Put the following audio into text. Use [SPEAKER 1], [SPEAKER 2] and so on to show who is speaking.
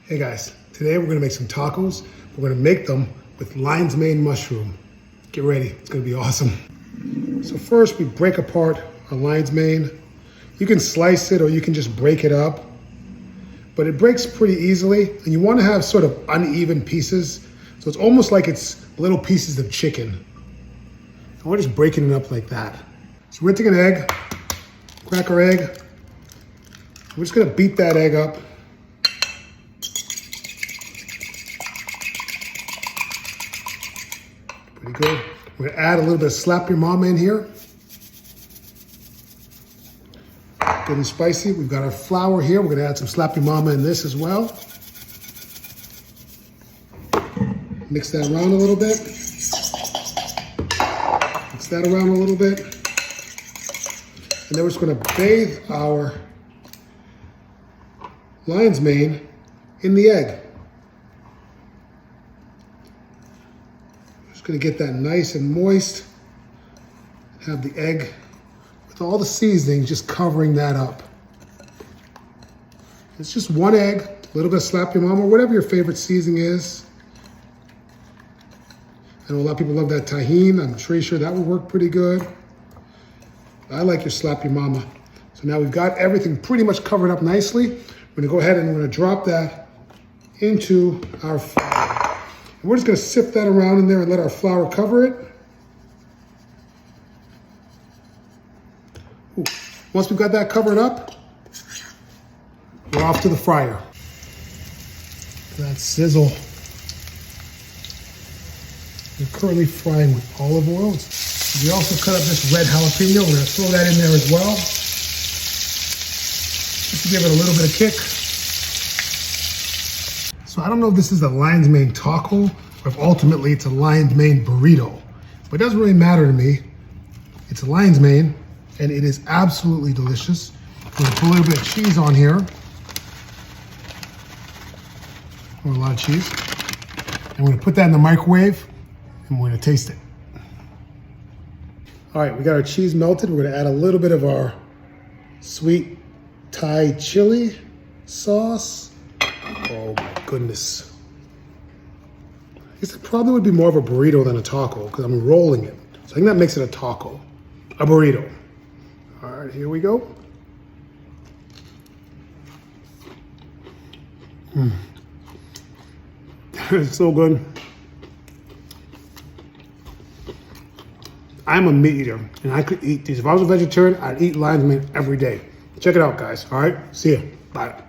[SPEAKER 1] Hey guys, today we're gonna make some tacos. We're gonna make them with lion's mane mushroom. Get ready, it's gonna be awesome. So first we break apart our lion's mane. You can slice it or you can just break it up, but it breaks pretty easily and you wanna have sort of uneven pieces. So it's almost like it's little pieces of chicken. And we're just breaking it up like that. So we're gonna take an egg, crack our egg. We're just gonna beat that egg up. Pretty good. We're gonna add a little bit of slap your mama in here. Good and spicy. We've got our flour here. We're gonna add some slap your mama in this as well. Mix that around a little bit. Mix that around a little bit. And then we're just gonna bathe our lion's mane in the egg. Just gonna get that nice and moist. Have the egg with all the seasoning just covering that up. It's just one egg, a little bit of slap your mama, whatever your favorite seasoning is. I know a lot of people love that tahini. I'm pretty sure that would work pretty good. I like your slap your mama. So now we've got everything pretty much covered up nicely. We're gonna go ahead and we're gonna drop that into our flour. And we're just gonna sift that around in there and let our flour cover it. Ooh. Once we've got that covered up, we're off to the fryer. That sizzle. We're currently frying with olive oil. We also cut up this red jalapeno. We're gonna throw that in there as well. Just to give it a little bit of kick. So I don't know if this is a lion's mane taco or if ultimately it's a lion's mane burrito, but it doesn't really matter to me. It's a lion's mane and it is absolutely delicious. We're gonna put a little bit of cheese on here. Or a lot of cheese. And we're gonna put that in the microwave and we're gonna taste it. All right, we got our cheese melted. We're gonna add a little bit of our sweet Thai chili sauce. Oh my goodness. I guess it probably would be more of a burrito than a taco because I'm rolling it. So I think that makes it a taco, a burrito. All right, here we go. It's so good. I'm a meat eater and I could eat these. If I was a vegetarian, I'd eat lion's mane every day. Check it out, guys. All right, see ya. Bye.